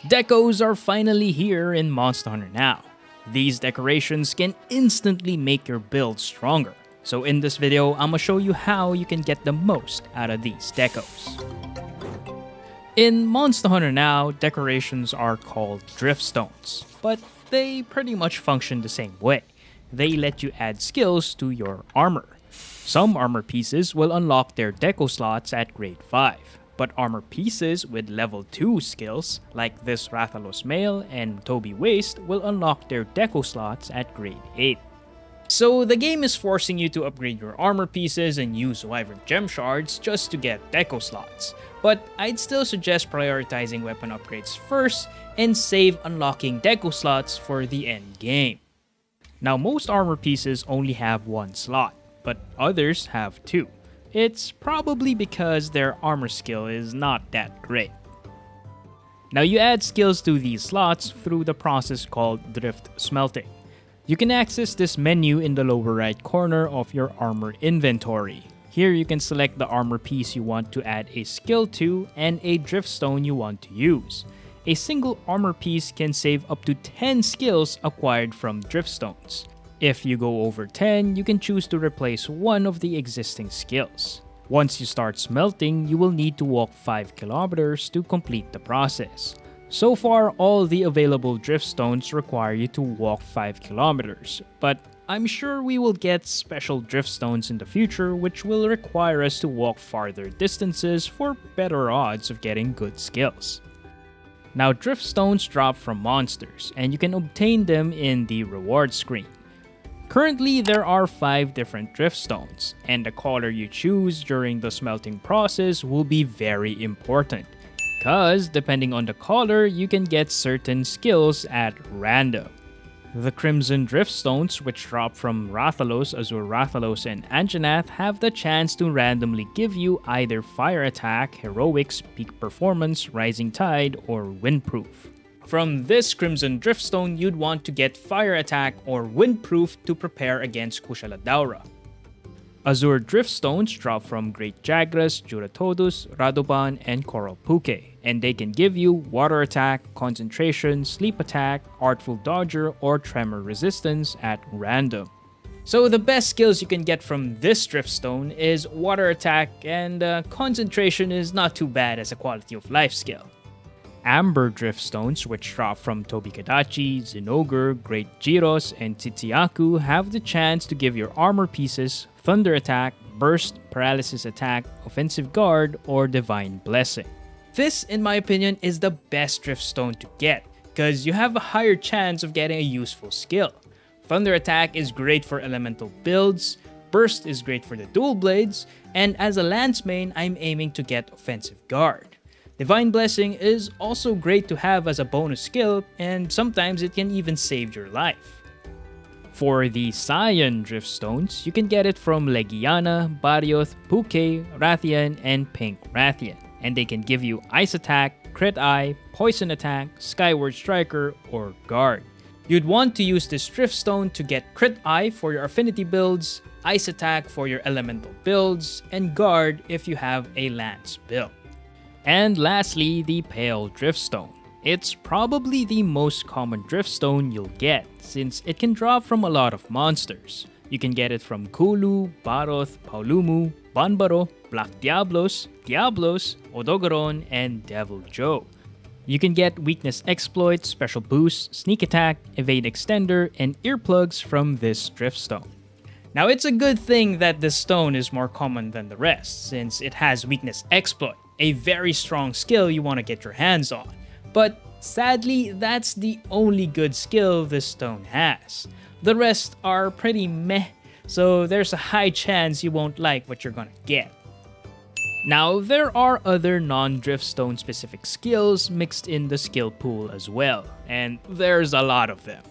Decos are finally here in Monster Hunter Now. These decorations can instantly make your build stronger. So in this video, I'ma show you how you can get the most out of these decos. In Monster Hunter Now, decorations are called Driftstones, but they pretty much function the same way. They let you add skills to your armor. Some armor pieces will unlock their deco slots at grade 5, but armor pieces with level 2 skills, like this Rathalos Male and Toby Waste, will unlock their deco slots at grade 8. So the game is forcing you to upgrade your armor pieces and use Wyvern Gem Shards just to get deco slots, but I'd still suggest prioritizing weapon upgrades first and save unlocking deco slots for the end game. Now most armor pieces only have one slot, but others have two. It's probably because their armor skill is not that great. Now you add skills to these slots through the process called Driftsmelting. You can access this menu in the lower right corner of your armor inventory. Here you can select the armor piece you want to add a skill to and a driftstone you want to use. A single armor piece can save up to 10 skills acquired from driftstones. If you go over 10, you can choose to replace one of the existing skills. Once you start smelting, you will need to walk 5 kilometers to complete the process. So far, all the available driftstones require you to walk 5 kilometers, but I'm sure we will get special driftstones in the future which will require us to walk farther distances for better odds of getting good skills. Now driftstones drop from monsters, and you can obtain them in the reward screen. Currently, there are 5 different driftstones, and the color you choose during the smelting process will be very important, because depending on the color, you can get certain skills at random. The Crimson Driftstones, which drop from Rathalos, Azure Rathalos, and Anjanath, have the chance to randomly give you either Fire Attack, Heroics, Peak Performance, Rising Tide, or Windproof. From this Crimson Driftstone, you'd want to get Fire Attack or Windproof to prepare against Kushala Daura. Azure Driftstones drop from Great Jagras, Juratodus, Radoban, and Coral Puke, and they can give you Water Attack, Concentration, Sleep Attack, Artful Dodger, or Tremor Resistance at random. So the best skills you can get from this Driftstone is Water Attack, and Concentration is not too bad as a quality of life skill. Amber Driftstones, which drop from Tobikadachi, Zinogre, Great Gyros, and Tsitsiaku, have the chance to give your armor pieces Thunder Attack, Burst, Paralysis Attack, Offensive Guard, or Divine Blessing. This, in my opinion, is the best Driftstone to get, because you have a higher chance of getting a useful skill. Thunder Attack is great for elemental builds, Burst is great for the dual blades, and as a lance main, I'm aiming to get Offensive Guard. Divine Blessing is also great to have as a bonus skill, and sometimes it can even save your life. For the Cyan Driftstones, you can get it from Legiana, Barioth, Puke, Rathian, and Pink Rathian, and they can give you Ice Attack, Crit Eye, Poison Attack, Skyward Striker, or Guard. You'd want to use this Driftstone to get Crit Eye for your affinity builds, Ice Attack for your elemental builds, and Guard if you have a Lance build. And lastly, the Pale Driftstone. It's probably the most common Driftstone you'll get, since it can drop from a lot of monsters. You can get it from Kulu, Baroth, Paulumu, Banbaro, Black Diablos, Odogaron, and Devil Joe. You can get Weakness Exploit, Special Boost, Sneak Attack, Evade Extender, and Earplugs from this Driftstone. Now it's a good thing that this stone is more common than the rest, since it has Weakness Exploit, a very strong skill you want to get your hands on. But sadly, that's the only good skill this stone has. The rest are pretty meh, so there's a high chance you won't like what you're gonna get. Now, there are other non-Driftstone specific skills mixed in the skill pool as well, and there's a lot of them.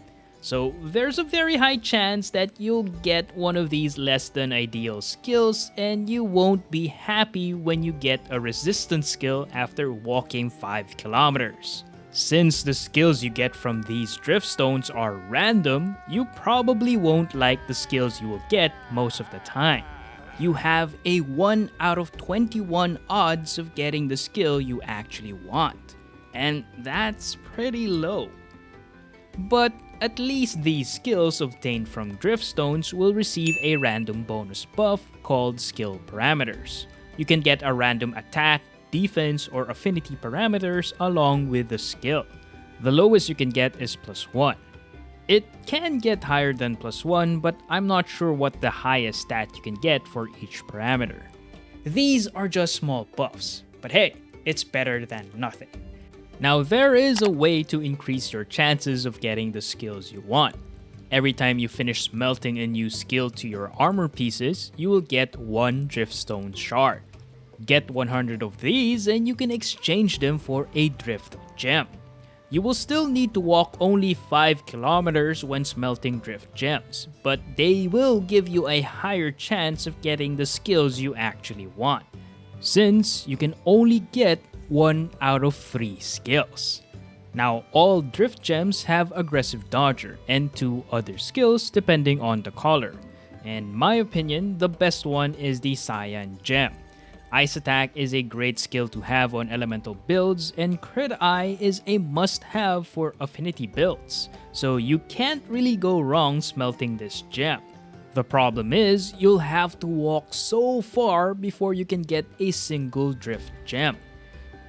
So there's a very high chance that you'll get one of these less than ideal skills, and you won't be happy when you get a resistance skill after walking 5 kilometers. Since the skills you get from these Driftstones are random, you probably won't like the skills you will get most of the time. You have a 1 out of 21 odds of getting the skill you actually want. and that's pretty low. But at least these skills obtained from Driftstones will receive a random bonus buff called skill parameters. You can get a random attack, defense, or affinity parameters along with the skill. The lowest you can get is +1. It can get higher than +1, but I'm not sure what the highest stat you can get for each parameter. These are just small buffs, but hey, it's better than nothing. Now there is a way to increase your chances of getting the skills you want. Every time you finish smelting a new skill to your armor pieces, you will get 1 Driftstone shard. Get 100 of these and you can exchange them for a Drift Gem. You will still need to walk only 5 kilometers when smelting Drift Gems, but they will give you a higher chance of getting the skills you actually want, since you can only get 1 out of 3 skills. Now, all Drift Gems have Aggressive Dodger and 2 other skills depending on the color. In my opinion, the best one is the Cyan Gem. Ice Attack is a great skill to have on elemental builds, and Crit Eye is a must-have for affinity builds, so you can't really go wrong smelting this gem. The problem is, you'll have to walk so far before you can get a single Drift Gem.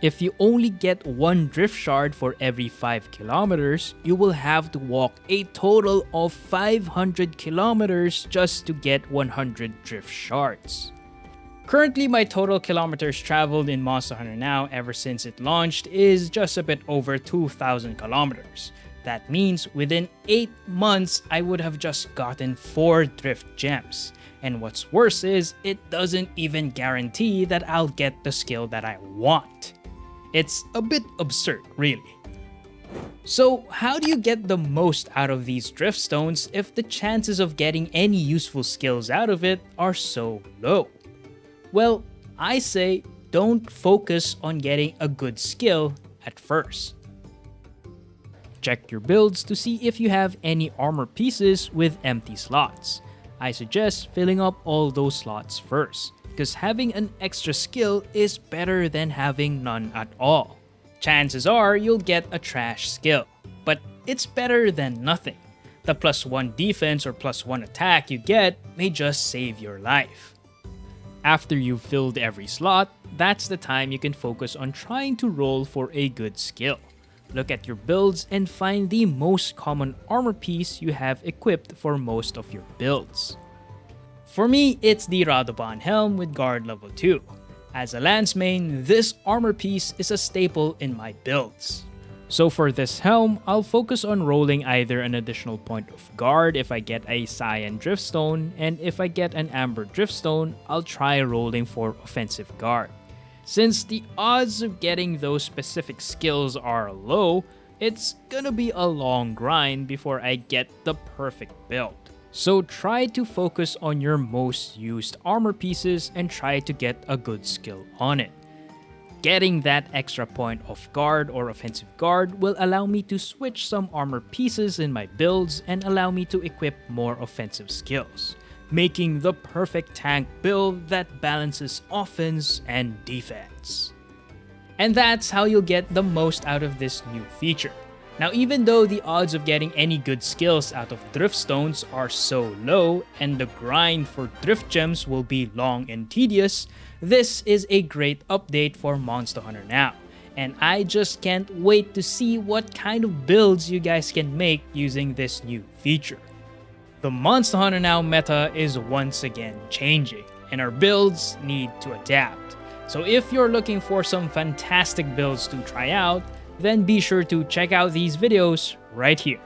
If you only get 1 Drift Shard for every 5 kilometers, you will have to walk a total of 500 kilometers just to get 100 Drift Shards. Currently, my total kilometers traveled in Monster Hunter Now ever since it launched is just a bit over 2,000 kilometers. That means within 8 months, I would have just gotten 4 Drift Gems. And what's worse is, it doesn't even guarantee that I'll get the skill that I want. It's a bit absurd, really. So how do you get the most out of these Driftstones if the chances of getting any useful skills out of it are so low? Well, I say don't focus on getting a good skill at first. Check your builds to see if you have any armor pieces with empty slots. I suggest filling up all those slots first, because having an extra skill is better than having none at all. Chances are you'll get a trash skill, but it's better than nothing. The +1 defense or +1 attack you get may just save your life. After you've filled every slot, that's the time you can focus on trying to roll for a good skill. Look at your builds and find the most common armor piece you have equipped for most of your builds. For me, it's the Radovan Helm with guard level 2. As a lance main, this armor piece is a staple in my builds. So for this helm, I'll focus on rolling either an additional point of guard if I get a Cyan Driftstone, and if I get an Amber Driftstone, I'll try rolling for offensive guard. Since the odds of getting those specific skills are low, it's gonna be a long grind before I get the perfect build. So try to focus on your most used armor pieces and try to get a good skill on it. Getting that extra point of guard or offensive guard will allow me to switch some armor pieces in my builds and allow me to equip more offensive skills, making the perfect tank build that balances offense and defense. And that's how you'll get the most out of this new feature. Now, even though the odds of getting any good skills out of Driftstones are so low and the grind for Drift Gems will be long and tedious, this is a great update for Monster Hunter Now, and I just can't wait to see what kind of builds you guys can make using this new feature. The Monster Hunter Now meta is once again changing, and our builds need to adapt. So if you're looking for some fantastic builds to try out, then be sure to check out these videos right here.